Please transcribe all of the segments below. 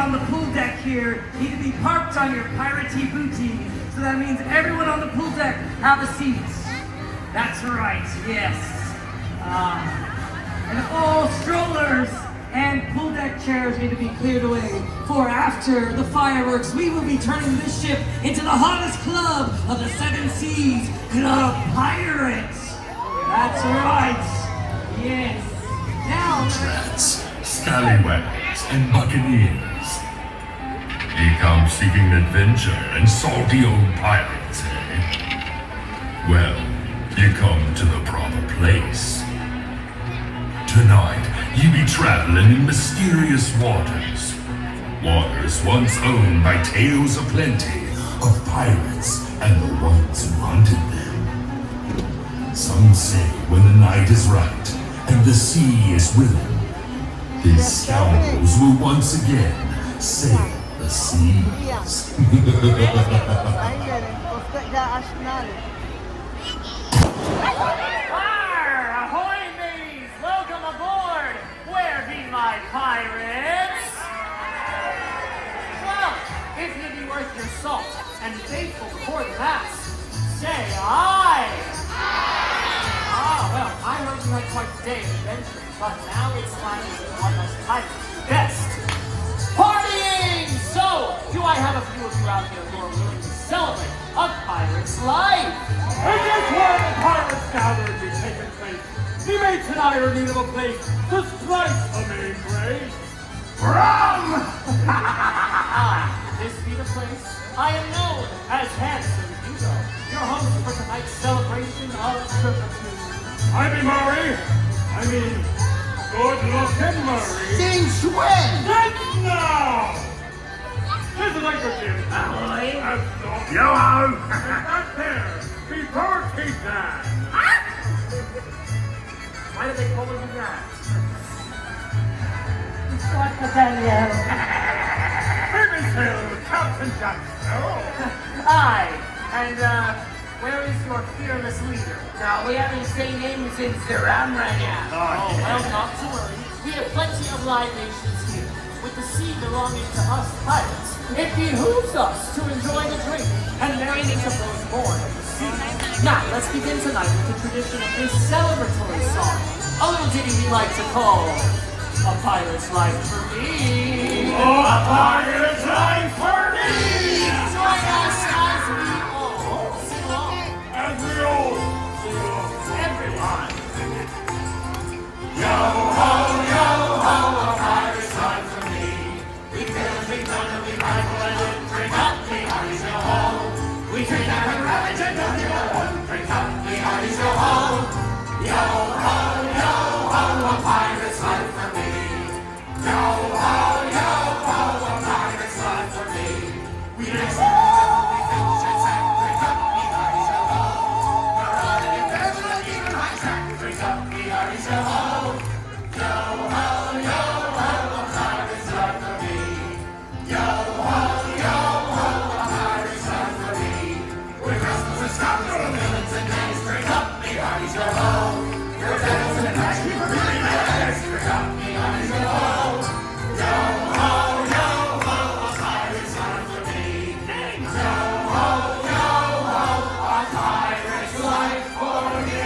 on the pool deck here need to be parked on your piratey booty. So that means everyone on the pool deck have a seat. That's right, yes. And all strollers and pool deck chairs need to be cleared away. For after the fireworks, we will be turning this ship into the hottest club of the seven seas, Club Pirates. That's right, yes. Now, Rats, scallywags, and buccaneers. You come seeking adventure and salty old pirates, eh? Well, you come to the proper place. Tonight, you be traveling in mysterious waters. Waters once owned by tales of plenty of pirates and the ones who hunted them. Some say when the night is right and the sea is willing, these scoundrels will once again sail the seas. Ahoy, mateys! Welcome aboard! Where be my pirates? Well, if you be worth your salt and faithful before the mast, say aye! Well, I heard you had quite a day of adventuring, but now it's time to do what us pirates do best. Partying! So, do I have a few of you out here who are willing to celebrate a pirate's life? And that's where the pirates gathered be taking place. We may tonight are need of a place to strike a main grave. Rum! This be the place. I am known as Handsome Hugo, your host for tonight's celebration of servitude. I be Murray. I mean, good-looking Murray. Since when? Right now! This is like a gym. Ahoy. That's Yo-ho! right there. Before tea time. Why did they call you that? what the Daniel? Baby Tail, Captain Jack Sparrow. Aye, and where is your fearless leader? Now, we haven't seen him since the rum ran out. Oh, well, not to worry. We have plenty of libations here. With the sea belonging to us pirates, it behooves us to enjoy the drink and merriment of those born of the sea. Now, let's begin tonight with the tradition of this celebratory song. A little ditty we like to call A Pirate's Life for Me. Oh, a pirate's life for me! Join us as we all sing along. As we all sing along. Everyone. Yo ho, A pirate's life for me. We fill and we fun and we rifle and we drink up the hearties go home. We drink our ravage and don't give a one. Drink up the hearties go home. Yo ho, a pirate's life for me. Yo ho, a pirate's life for me. We drink some we fish and sack. Drink up the hearties go home. We're running in barrel and even high track. Drink up the hearties go home. Yo ho, a pirate's life for me. Yo ho, a pirate's life for me. We're Christmas and scoundrels and villains and names. Drink up the hearties go home. We're devils and trash people really mad. Drink up the hearties go home. Yo ho, a pirate's life for me. Yo ho, a pirate's life for me.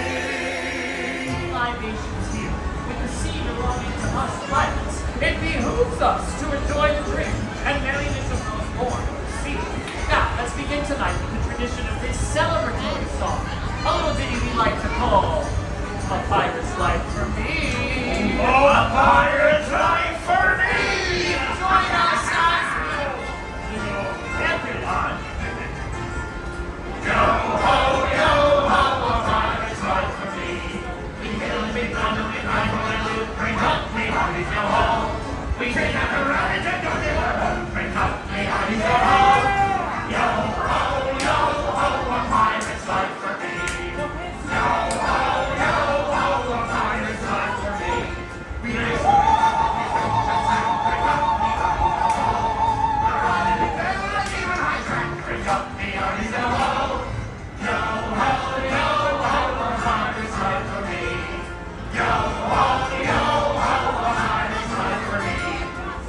Libations here, with the sea belonging to us pirates, it behooves us to enjoy the drink and merriment of those born of the sea. Now, let's begin tonight with the tradition of this celebratory song. A little ditty we like to call A Pirate's Life for Me. Oh, a pirate's life for me! Join us as we everyone. Yo ho, A pirate's life for me. We kill and we plunder, we rifle and loot. Drink up, we hearties go home. We drink out the ravage and don't give a hoot. Drink up, we hearties go home. Yo ho, a pirate's life for me. Yo ho, a pirate's life for me. We drink some we fish and sack. Drink up, we hearties go home. We're running in barrel and even high track. Drink up, we hearties go home. Yo ho, a pirate's life for me. Yo ho, a pirate's life for me.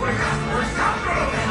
We're scoundrels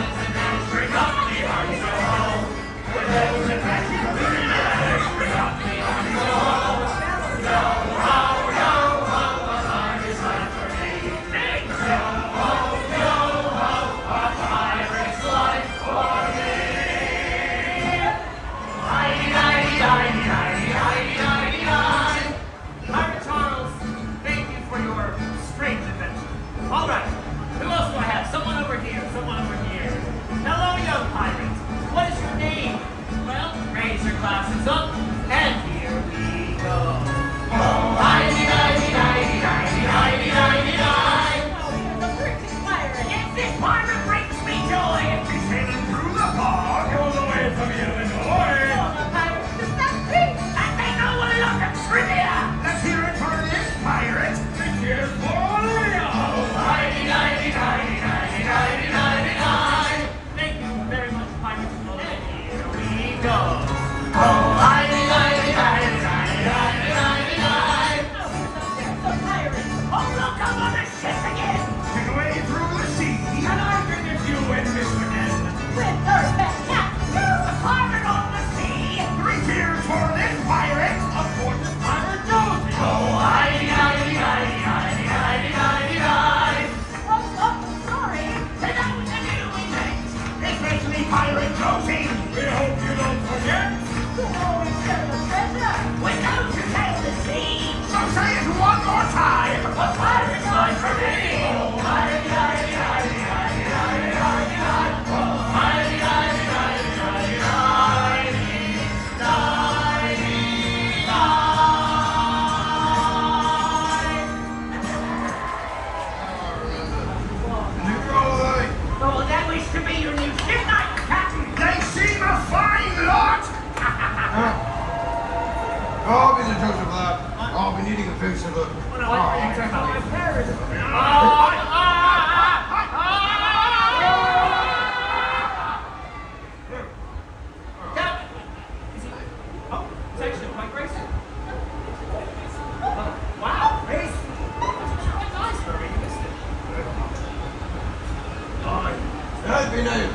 goes. Oh, hidey, hidey, hidey, hidey, hidey, hidey, hidey. The pirates! Oh, look, I'm on the ship again! Take away through the sea, and I bring it you and Miss again. With Earth Captain, a pirate on the sea! 3 cheers for this pirate, of course the pirate knows it. Oh, hidey, hidey, hidey, hidey, hidey, hidey, hidey. Oh, sorry. Did I do anything? Especially Pirate Josie. We hope you don't forget. You always share the treasure. We go to sail the sea. So say it one more time. A pirate's life for me. Oh, hidey, hidey, hidey, hidey, hidey, hidey, hidey. Oh, hidey, hidey, hidey, hidey, hidey, Oh, that was to be your new ship knight, Captain. They seem a fine lot. I'll be the judge of that. I'll be needing a fix of it. It's actually quite graceful. Wow, Grace. That's nice for me. You missed it. That'd be new.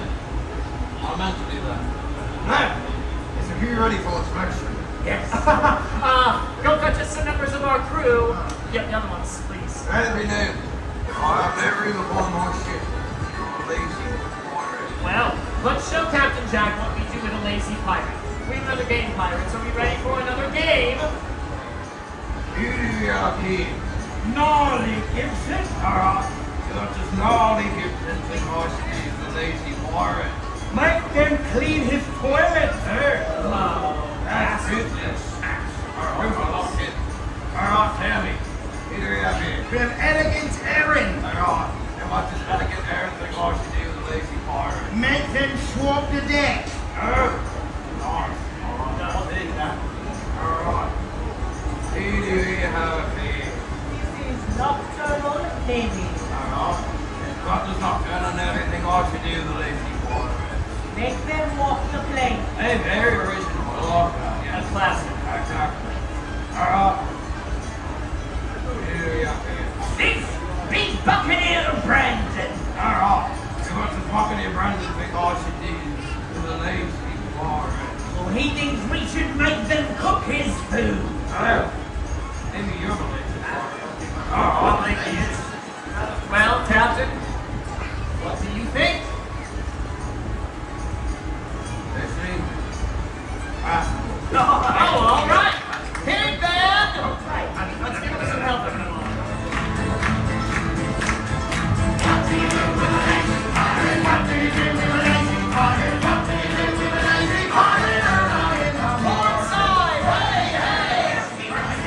I meant to do that. Now, is the crew ready for inspection? Yes. Go fetch us some members of our crew. Yep, the other ones, please. That'd be new. I have no room upon my ship. Lazy pirate. Well, let's show Captain Jack what we do with a lazy pirate. We have another game, pirates. Are we ready for another game? You do your key. Gnarly Gibson. Alright. You're not just gnarly Gibson, but I should be the lazy pirate. Make them clean his toilet. That's business. Alright, tell me. Who do we have here? We have elegant errand. Alright. And what's this elegant errand thing I should do with the lazy pirate? Make them swap the deck. Oh. Nice. Alright, I'll take that. Alright. Who do we have here? This is nocturnal ladies. Alright. What does not turn on everything I should do with the lazy pirate? Make them walk the plank. Hey, very original. I like that. Yeah, classic. Exactly. Alright. Who do we have here? This big buccaneer Brandon. Alright. So what does Buccaneer Brandon think I should do with the lazy pirate? Well, he thinks we should make them cook his food. Oh. Maybe you're the lazy pirate. I think he is. Well, Captain, what do you think? Oh, all right. Hey, band. Let's give him some help. Port side, hey, hey.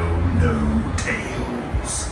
tell no tales.